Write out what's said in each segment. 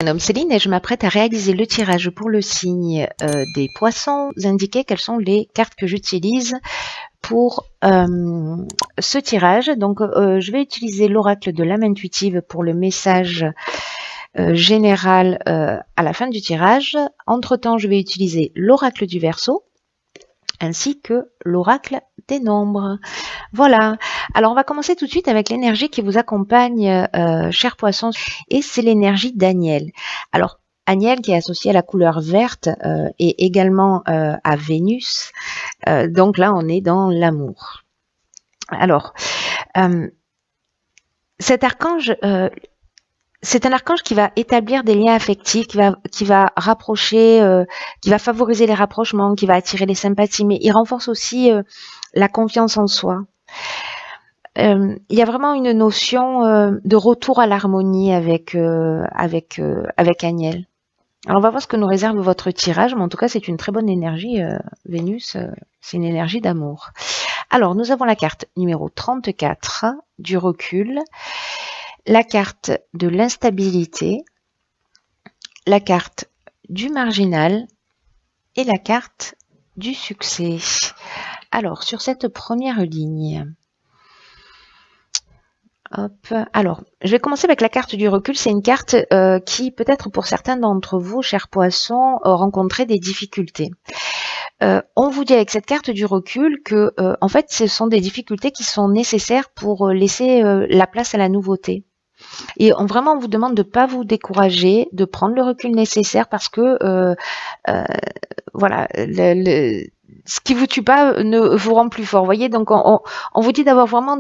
Je me nomme Céline et je m'apprête à réaliser le tirage pour le signe des poissons. Vous indiquez quelles sont les cartes que j'utilise pour ce tirage. Donc, je vais utiliser l'oracle de l'âme intuitive pour le message général à la fin du tirage. Entre-temps, je vais utiliser l'oracle du Verseau ainsi que l'oracle des nombres. Voilà. Alors, on va commencer tout de suite avec l'énergie qui vous accompagne, chers poissons, et c'est l'énergie d'Aniel. Alors, Aniel qui est associé à la couleur verte et également à Vénus. Donc là, on est dans l'amour. Alors, cet archange, c'est un archange qui va établir des liens affectifs, qui va rapprocher, qui va favoriser les rapprochements, qui va attirer les sympathies, mais il renforce aussi la confiance en soi. Il y a vraiment une notion de retour à l'harmonie avec Aniel. Alors on va voir ce que nous réserve votre tirage, mais en tout cas c'est une très bonne énergie, Vénus, c'est une énergie d'amour. Alors nous avons la carte numéro 34 du recul, la carte de l'instabilité, la carte du marginal et la carte du succès. Alors sur cette première ligne, hop. Alors, je vais commencer avec la carte du recul. C'est une carte qui, peut-être pour certains d'entre vous, chers poissons, rencontraient des difficultés. On vous dit avec cette carte du recul que, en fait, ce sont des difficultés qui sont nécessaires pour laisser la place à la nouveauté. Et vraiment, on vous demande de ne pas vous décourager, de prendre le recul nécessaire parce que, voilà, ce qui vous tue pas ne vous rend plus fort. Vous voyez, donc on vous dit d'avoir vraiment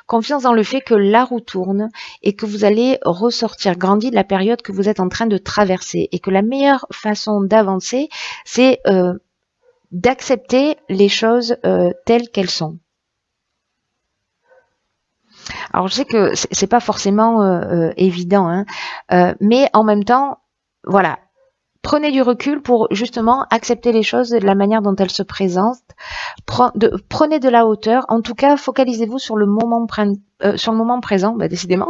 confiance dans le fait que la roue tourne et que vous allez ressortir grandi de la période que vous êtes en train de traverser et que la meilleure façon d'avancer, c'est d'accepter les choses telles qu'elles sont. Alors je sais que c'est pas forcément évident, hein, mais en même temps, voilà. Prenez du recul pour justement accepter les choses de la manière dont elles se présentent. Prenez de la hauteur. En tout cas, focalisez-vous sur le moment présent, décidément,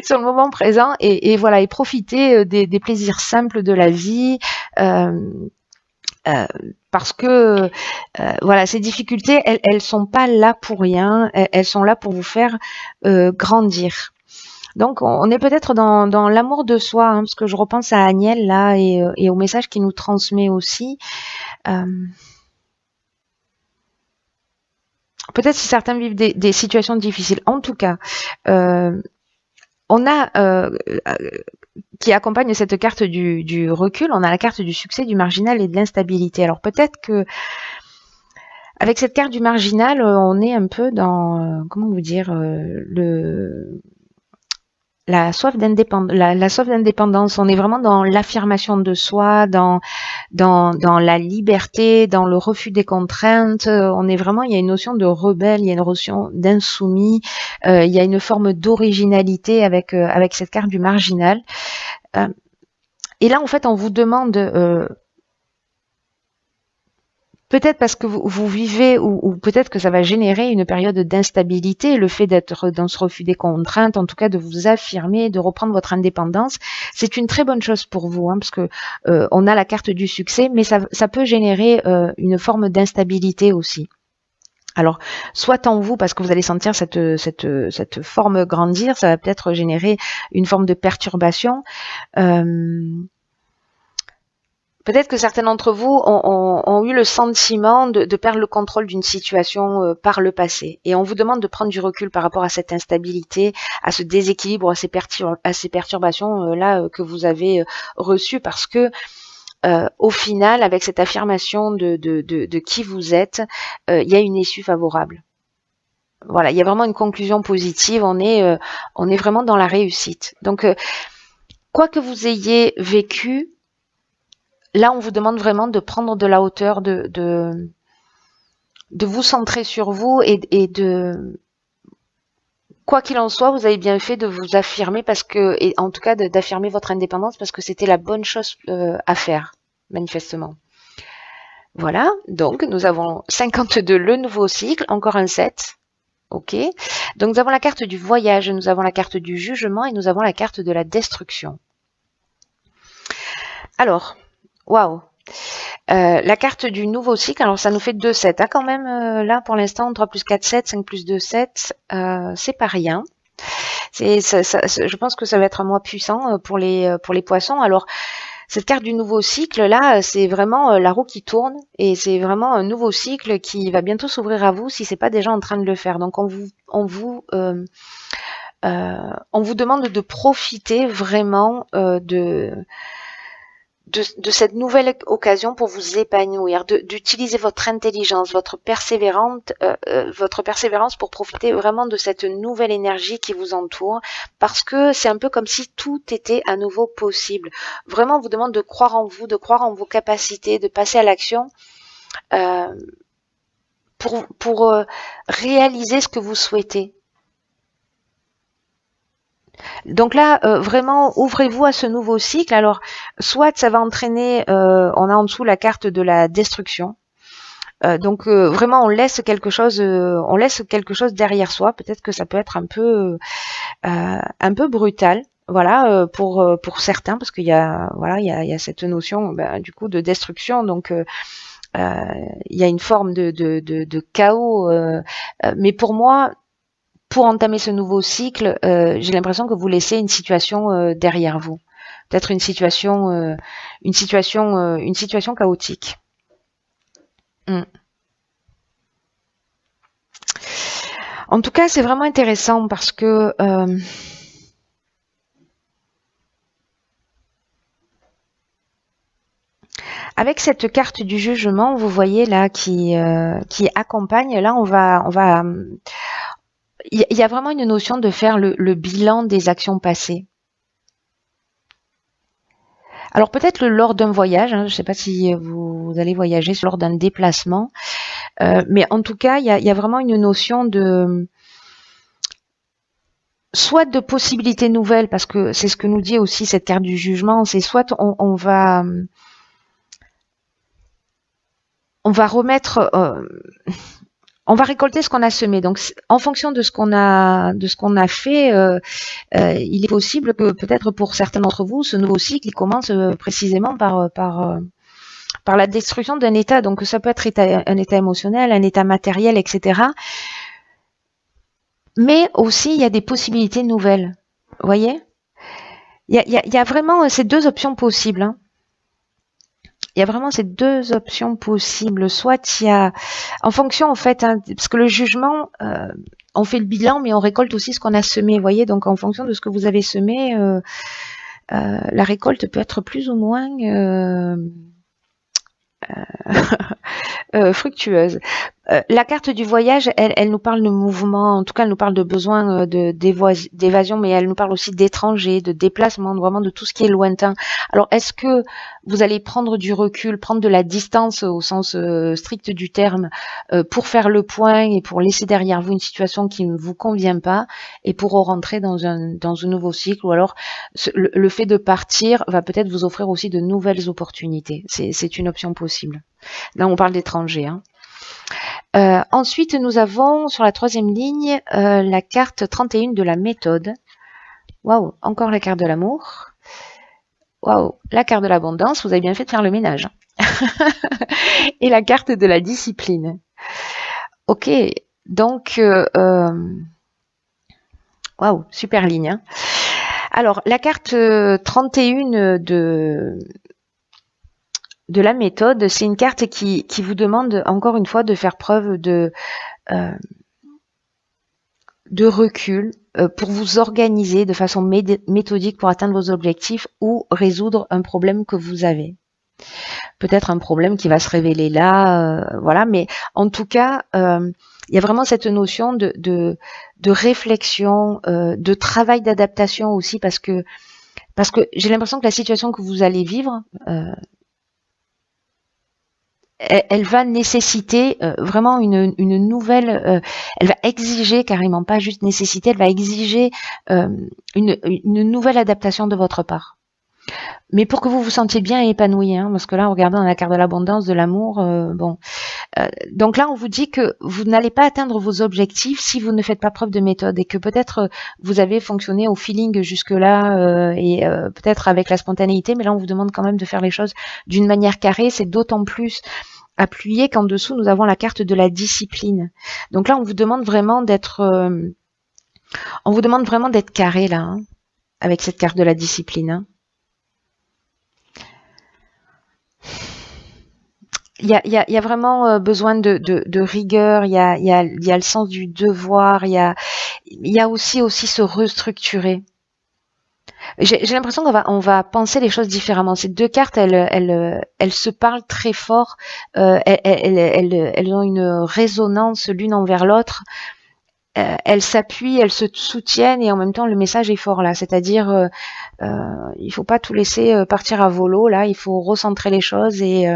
sur le moment présent et voilà, et profitez des plaisirs simples de la vie. Parce que voilà, ces difficultés, elles sont pas là pour rien. Elles sont là pour vous faire grandir. Donc, on est peut-être dans l'amour de soi, hein, parce que je repense à Aniel là et au message qu'il nous transmet aussi. Peut-être si certains vivent des situations difficiles. En tout cas, on a qui accompagne cette carte du recul, on a la carte du succès, du marginal et de l'instabilité. Alors peut-être que avec cette carte du marginal, on est un peu dans comment vous dire la soif d'indépendance, on est vraiment dans l'affirmation de soi, dans la liberté, dans le refus des contraintes. On est vraiment, il y a une notion de rebelle, il y a une notion d'insoumis, il y a une forme d'originalité avec cette carte du marginal. Et là, en fait, on vous demande peut-être parce que vous vivez ou peut-être que ça va générer une période d'instabilité, le fait d'être dans ce refus des contraintes, en tout cas de vous affirmer, de reprendre votre indépendance, c'est une très bonne chose pour vous, hein, parce que on a la carte du succès, mais ça peut générer une forme d'instabilité aussi. Alors, soit en vous, parce que vous allez sentir cette forme grandir, ça va peut-être générer une forme de perturbation. Peut-être que certains d'entre vous ont eu le sentiment de perdre le contrôle d'une situation par le passé. Et on vous demande de prendre du recul par rapport à cette instabilité, à ce déséquilibre, à ces perturbations là que vous avez reçues parce que au final, avec cette affirmation de qui vous êtes, il y a une issue favorable. Voilà, il y a vraiment une conclusion positive. On est vraiment dans la réussite. Donc, quoi que vous ayez vécu, là, on vous demande vraiment de prendre de la hauteur, de vous centrer sur vous et de, quoi qu'il en soit, vous avez bien fait de vous affirmer parce que, et en tout cas d'affirmer votre indépendance parce que c'était la bonne chose à faire, manifestement. Voilà, donc nous avons 52, le nouveau cycle, encore un 7. Ok. Donc nous avons la carte du voyage, nous avons la carte du jugement et nous avons la carte de la destruction. Alors, waouh. La carte du nouveau cycle, alors ça nous fait 2-7 hein, quand même, là pour l'instant, 3 plus 4, 7, 5 plus 2, 7, c'est pas rien. Je pense que ça va être un mois puissant pour les poissons. Alors, cette carte du nouveau cycle, là, c'est vraiment la roue qui tourne et c'est vraiment un nouveau cycle qui va bientôt s'ouvrir à vous si c'est pas déjà en train de le faire. Donc, on vous demande de profiter vraiment de cette nouvelle occasion pour vous épanouir, d'utiliser votre intelligence, votre persévérance pour profiter vraiment de cette nouvelle énergie qui vous entoure, parce que c'est un peu comme si tout était à nouveau possible. Vraiment, on vous demande de croire en vous, de croire en vos capacités, de passer à l'action pour réaliser ce que vous souhaitez. Donc là, vraiment, ouvrez-vous à ce nouveau cycle. Alors, soit ça va entraîner, on a en dessous la carte de la destruction. Donc vraiment, on laisse quelque chose derrière soi. Peut-être que ça peut être un peu brutal. Voilà, pour certains, parce qu'il y a cette notion, du coup, de destruction. Donc il y a une forme de chaos. Mais pour moi, pour entamer ce nouveau cycle, j'ai l'impression que vous laissez une situation derrière vous. Peut-être une situation chaotique. En tout cas, c'est vraiment intéressant parce que avec cette carte du jugement, vous voyez là qui accompagne. Là, on va il y a vraiment une notion de faire le bilan des actions passées. Alors peut-être lors d'un voyage, je ne sais pas si vous allez voyager lors d'un déplacement, mais en tout cas, il y a vraiment une notion de soit de possibilités nouvelles, parce que c'est ce que nous dit aussi cette carte du jugement, c'est soit on va remettre on va récolter ce qu'on a semé. Donc, en fonction de ce qu'on a fait, il est possible que peut-être pour certains d'entre vous, ce nouveau cycle, il commence précisément par la destruction d'un état. Donc, ça peut être un état émotionnel, un état matériel, etc. Mais aussi, il y a des possibilités nouvelles. Vous voyez ? Il y a vraiment ces deux options possibles. Hein. Il y a vraiment ces deux options possibles. Soit il y a, en fonction en fait, parce que le jugement, on fait le bilan, mais on récolte aussi ce qu'on a semé. Vous voyez, donc en fonction de ce que vous avez semé, la récolte peut être plus ou moins fructueuse. La carte du voyage, elle nous parle de mouvement, en tout cas elle nous parle de besoin d'évasion, mais elle nous parle aussi d'étrangers, de déplacement, vraiment de tout ce qui est lointain. Alors est-ce que vous allez prendre du recul, prendre de la distance au sens strict du terme, pour faire le point et pour laisser derrière vous une situation qui ne vous convient pas et pour rentrer dans un nouveau cycle, ou alors le fait de partir va peut-être vous offrir aussi de nouvelles opportunités. C'est une option possible. Là on parle d'étrangers. Hein. Ensuite, nous avons sur la troisième ligne la carte 31 de la méthode. Waouh, encore la carte de l'amour. Waouh, la carte de l'abondance. Vous avez bien fait de faire le ménage. Et la carte de la discipline. Ok, donc waouh, super ligne. Hein. Alors, la carte 31 de la méthode, c'est une carte qui vous demande encore une fois de faire preuve de recul pour vous organiser de façon méthodique pour atteindre vos objectifs ou résoudre un problème que vous avez. Peut-être un problème qui va se révéler là, voilà, mais en tout cas, il y a vraiment cette notion de réflexion, de travail d'adaptation aussi, parce que j'ai l'impression que la situation que vous allez vivre, elle va nécessiter vraiment une nouvelle, elle va exiger carrément, pas juste nécessiter, elle va exiger une nouvelle adaptation de votre part. Mais pour que vous vous sentiez bien et épanoui, hein, parce que là, regardez, on a la carte de l'abondance, de l'amour, bon, Donc là, on vous dit que vous n'allez pas atteindre vos objectifs si vous ne faites pas preuve de méthode et que peut-être vous avez fonctionné au feeling jusque-là et peut-être avec la spontanéité, mais là, on vous demande quand même de faire les choses d'une manière carrée. C'est d'autant plus appuyé qu'en dessous, nous avons la carte de la discipline. Donc là, on vous demande vraiment d'être carré là, hein, avec cette carte de la discipline. Hein. Il y a vraiment besoin de rigueur, il y a le sens du devoir, il y a aussi se restructurer. J'ai l'impression qu'on va penser les choses différemment. Ces deux cartes, elles se parlent très fort, elles ont une résonance l'une envers l'autre. Elles s'appuient, elles se soutiennent et en même temps le message est fort là. C'est-à-dire, il faut pas tout laisser partir à volo là. Il faut recentrer les choses et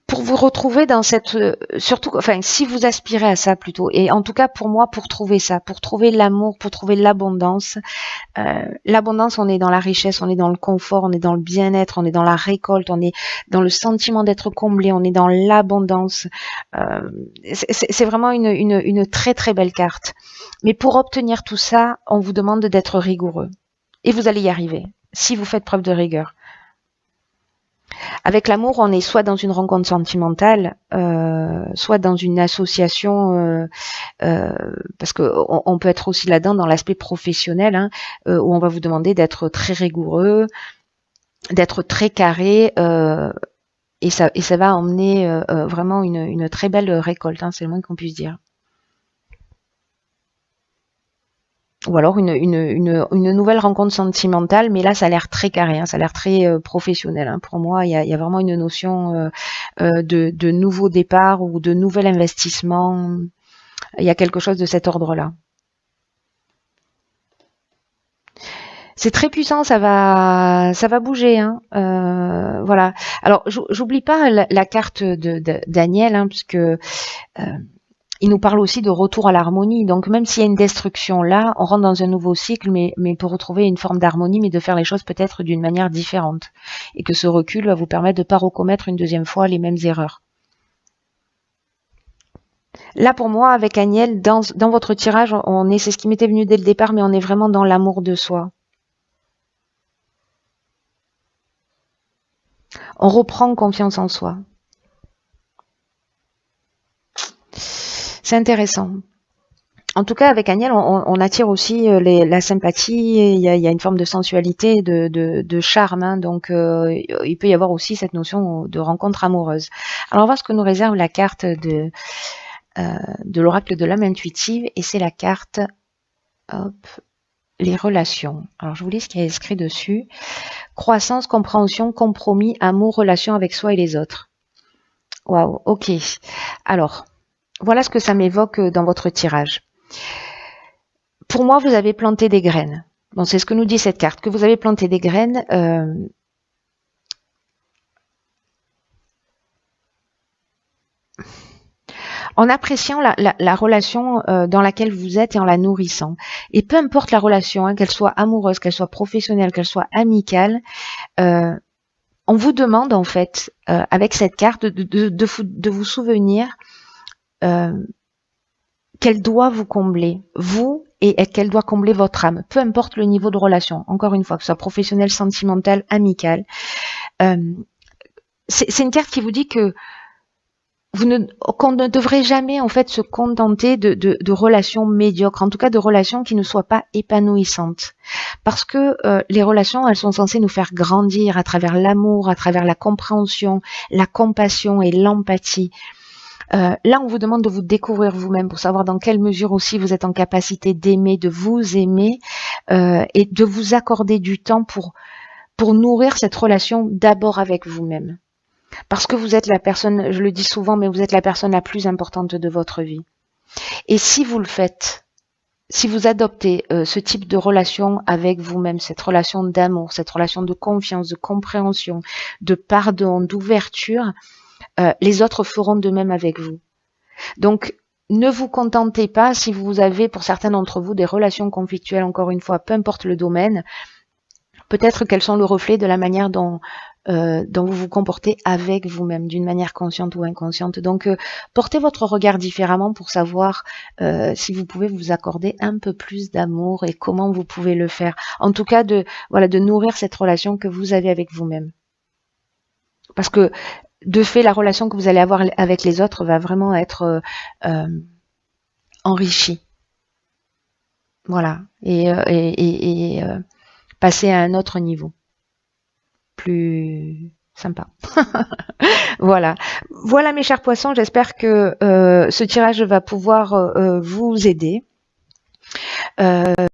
pour vous retrouver dans cette, surtout, enfin, si vous aspirez à ça plutôt, et en tout cas pour moi, pour trouver ça, pour trouver l'amour, pour trouver l'abondance, on est dans la richesse, on est dans le confort, on est dans le bien-être, on est dans la récolte, on est dans le sentiment d'être comblé, on est dans l'abondance. C'est vraiment une très très belle carte. Mais pour obtenir tout ça, on vous demande d'être rigoureux. Et vous allez y arriver, si vous faites preuve de rigueur. Avec l'amour, on est soit dans une rencontre sentimentale, soit dans une association, parce que on peut être aussi là-dedans dans l'aspect professionnel, hein, où on va vous demander d'être très rigoureux, d'être très carré, et ça va emmener vraiment une très belle récolte, hein, c'est le moins qu'on puisse dire. Ou alors une nouvelle rencontre sentimentale, mais là ça a l'air très carré, hein, ça a l'air très professionnel. Hein. Pour moi, il y a vraiment une notion de nouveau départ ou de nouvel investissement. Il y a quelque chose de cet ordre-là. C'est très puissant, ça va bouger. Hein. Voilà. Alors, j'oublie pas la carte de Daniel, hein, puisque il nous parle aussi de retour à l'harmonie. Donc même s'il y a une destruction là, on rentre dans un nouveau cycle, mais pour retrouver une forme d'harmonie, mais de faire les choses peut-être d'une manière différente. Et que ce recul va vous permettre de ne pas recommettre une deuxième fois les mêmes erreurs. Là pour moi, avec Agnel, dans votre tirage, c'est ce qui m'était venu dès le départ, mais on est vraiment dans l'amour de soi. On reprend confiance en soi. C'est intéressant. En tout cas, avec Agnel, on attire aussi la sympathie. Il y a une forme de sensualité, de charme. Hein, donc, il peut y avoir aussi cette notion de rencontre amoureuse. Alors, on va voir ce que nous réserve la carte de l'oracle de l'âme intuitive. Et c'est la carte, hop, les relations. Alors, je vous lis ce qui est écrit dessus. Croissance, compréhension, compromis, amour, relation avec soi et les autres. Waouh, ok. Alors... Voilà ce que ça m'évoque dans votre tirage. Pour moi, vous avez planté des graines. Bon, c'est ce que nous dit cette carte, que vous avez planté des graines. En appréciant la relation dans laquelle vous êtes et en la nourrissant. Et peu importe la relation, hein, qu'elle soit amoureuse, qu'elle soit professionnelle, qu'elle soit amicale, on vous demande en fait, avec cette carte, de vous souvenir qu'elle doit vous combler, vous, et qu'elle doit combler votre âme, peu importe le niveau de relation, encore une fois, que ce soit professionnel, sentimental, amical. C'est une carte qui vous dit que qu'on ne devrait jamais en fait se contenter de relations médiocres, en tout cas de relations qui ne soient pas épanouissantes. Parce que les relations, elles sont censées nous faire grandir à travers l'amour, à travers la compréhension, la compassion et l'empathie. Là, on vous demande de vous découvrir vous-même pour savoir dans quelle mesure aussi vous êtes en capacité d'aimer, de vous aimer et de vous accorder du temps pour nourrir cette relation d'abord avec vous-même. Parce que vous êtes la personne, je le dis souvent, mais vous êtes la personne la plus importante de votre vie. Et si vous le faites, si vous adoptez ce type de relation avec vous-même, cette relation d'amour, cette relation de confiance, de compréhension, de pardon, d'ouverture, les autres feront de même avec vous. Donc, ne vous contentez pas si vous avez, pour certains d'entre vous, des relations conflictuelles, encore une fois, peu importe le domaine, Peut-être qu'elles sont le reflet de la manière dont vous vous comportez avec vous-même, d'une manière consciente ou inconsciente. Donc, portez votre regard différemment pour savoir si vous pouvez vous accorder un peu plus d'amour et comment vous pouvez le faire. En tout cas, de nourrir cette relation que vous avez avec vous-même. Parce que, de fait, la relation que vous allez avoir avec les autres va vraiment être enrichie. Voilà. Et passer à un autre niveau. Plus sympa. Voilà. Voilà mes chers poissons, j'espère que ce tirage va pouvoir vous aider.